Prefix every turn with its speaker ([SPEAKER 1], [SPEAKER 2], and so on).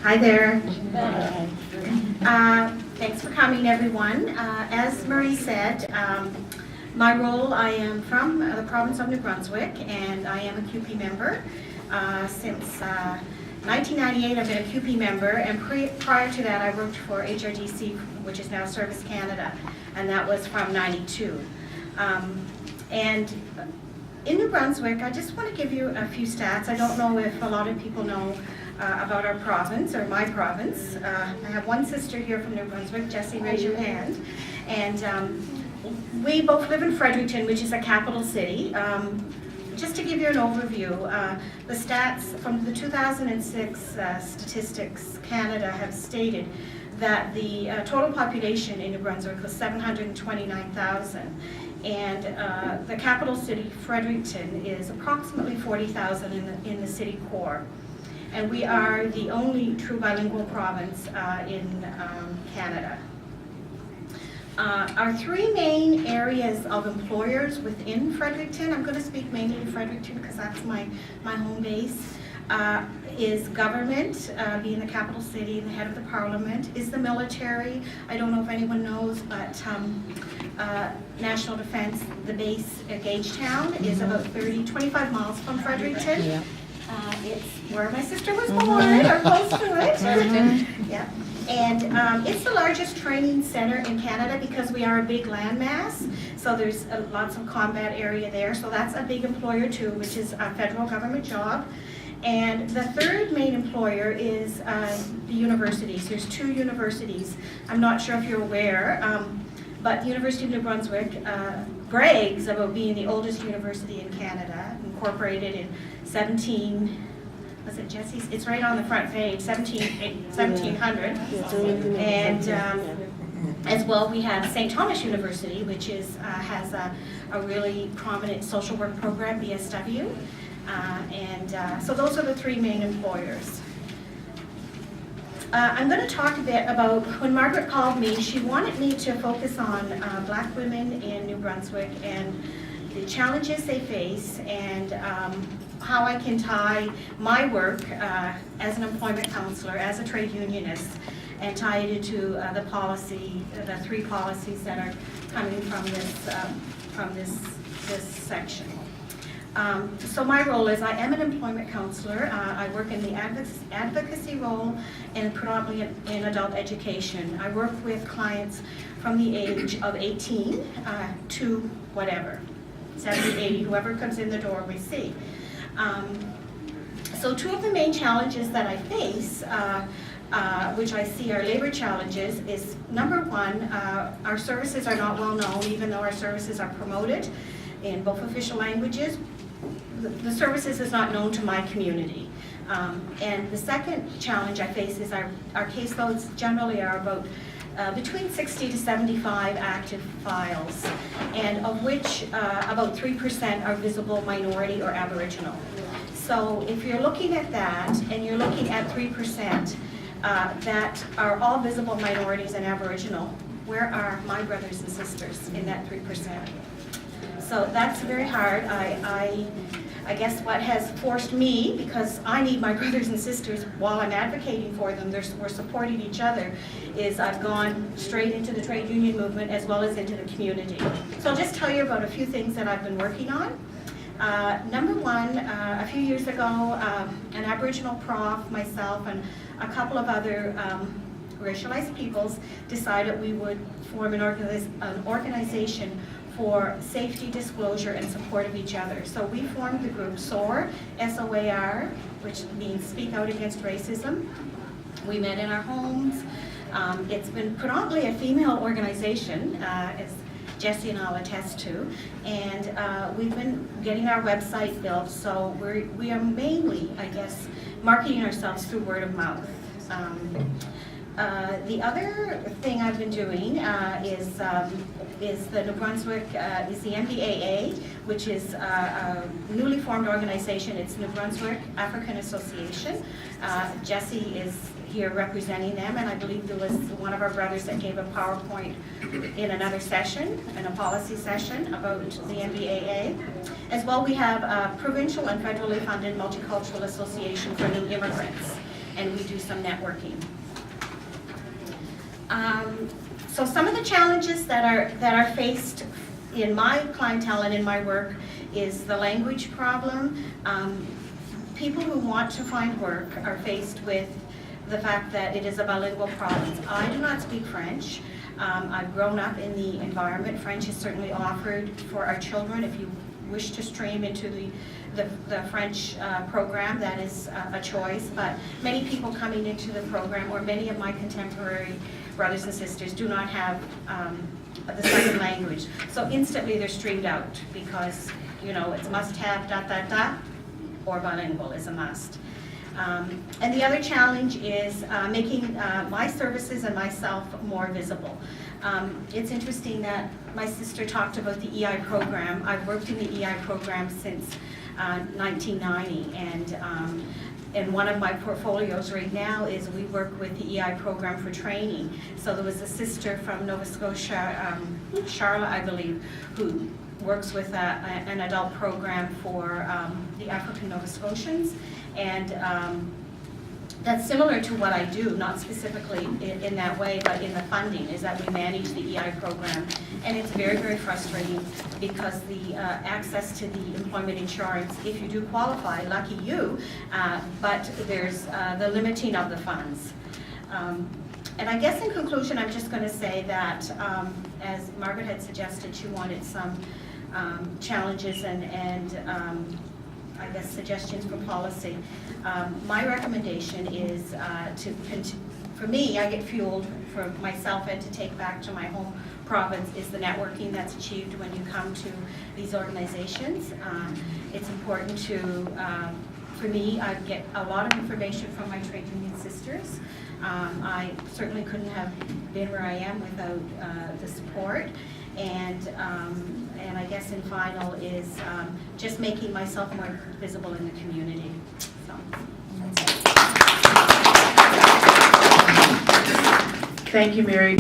[SPEAKER 1] Hi there. Thanks for coming, everyone. As Marie said, my role, I am from the province of New Brunswick, and I am a QP member. Since 1998, I've been a QP member, and prior to that, I worked for HRDC, which is now Service Canada, and that was from '92. And in New Brunswick, I just want to give you a few stats. I don't know if a lot of people know about our province, or my province. I have one sister here from New Brunswick. Jessie, raise your hand. And we both live in Fredericton, which is a capital city. Just to give you an overview, the stats from the 2006 Statistics Canada have stated that the total population in New Brunswick was 729,000. And the capital city, Fredericton, is approximately 40,000 in the city core. And we are the only true bilingual province in Canada. Our three main areas of employers within Fredericton, I'm going to speak mainly to Fredericton because that's my home base, is government, being the capital city and the head of the parliament, is the military. I don't know if anyone knows, but National Defense, the base at Gagetown is about 25 miles from Fredericton. Yeah. It's where my sister was born, or close to it. Yeah. And it's the largest training center in Canada because we are a big landmass. So there's lots of combat area there. So that's a big employer too, which is a federal government job. And the third main employer is the universities. There's two universities. I'm not sure if you're aware, but the University of New Brunswick brags about being the oldest university in Canada, incorporated in 17, was it Jesse's? It's right on the front page, 1700. And as well, we have St. Thomas University, which is has a really prominent social work program, BSW. So those are the three main employers. I'm going to talk a bit about, when Margaret called me, she wanted me to focus on Black women in New Brunswick and the challenges they face, and how I can tie my work as an employment counselor, as a trade unionist, and tie it into the three policies that are coming from this section. So my role is, I am an employment counselor. I work in the advocacy role and predominantly in adult education. I work with clients from the age of 18 to whatever, 70, 80, whoever comes in the door we see. So two of the main challenges that I face, which I see are labor challenges, is number one, our services are not well known, even though our services are promoted in both official languages. The services is not known to my community. And the second challenge I face is our caseloads generally are about between 60 to 75 active files, and of which about 3% are visible minority or Aboriginal. So if you're looking at that, and you're looking at 3% that are all visible minorities and Aboriginal, where are my brothers and sisters in that 3%? So that's very hard. I guess what has forced me, because I need my brothers and sisters while I'm advocating for them, we're supporting each other, is I've gone straight into the trade union movement as well as into the community. So I'll just tell you about a few things that I've been working on. Number one, a few years ago, an Aboriginal prof, myself, and a couple of other racialized peoples decided we would form an organization for safety, disclosure, and support of each other. So we formed the group SOAR, S-O-A-R, which means Speak Out Against Racism. We met in our homes. It's been predominantly a female organization, as Jessie and I'll attest to, and we've been getting our website built, so we are mainly, I guess, marketing ourselves through word of mouth. The other thing I've been doing is the New Brunswick, is the MBAA, which is a newly formed organization. It's New Brunswick African Association. Jessie is here representing them, and I believe there was one of our brothers that gave a PowerPoint in another session, in a policy session about the MBAA. As well, we have a provincial and federally funded multicultural association for new immigrants. and we do some networking. So some of the challenges that are faced in my clientele and in my work is the language problem. People who want to find work are faced with the fact that it is a bilingual province. I do not speak French. I've grown up in the environment. French is certainly offered for our children. If you wish to stream into the French program, that is a choice. But many people coming into the program, or many of my contemporary brothers and sisters, do not have the second language. So instantly they're streamed out because, you know, it's must-have, or bilingual is a must. And the other challenge is making my services and myself more visible. It's interesting that my sister talked about the EI program. I've worked in the EI program since 1990, and one of my portfolios right now is we work with the EI program for training. So there was a sister from Nova Scotia, Charlotte, I believe, who works with an adult program for the African Nova Scotians, and that's similar to what I do, not specifically in that way, but in the funding, is that we manage the EI program. And it's very, very frustrating because the access to the employment insurance, if you do qualify, lucky you, but there's the limiting of the funds. And I guess in conclusion, I'm just going to say that, as Margaret had suggested, she wanted some challenges and I guess suggestions for policy. My recommendation is for me, I get fueled for myself and to take back to my home province is the networking that's achieved when you come to these organizations. It's important to, for me, I get a lot of information from my trade union sisters. I certainly couldn't have been where I am without the support. And I guess in final is just making myself more visible in the community. So that's it.
[SPEAKER 2] Thank you, Mary.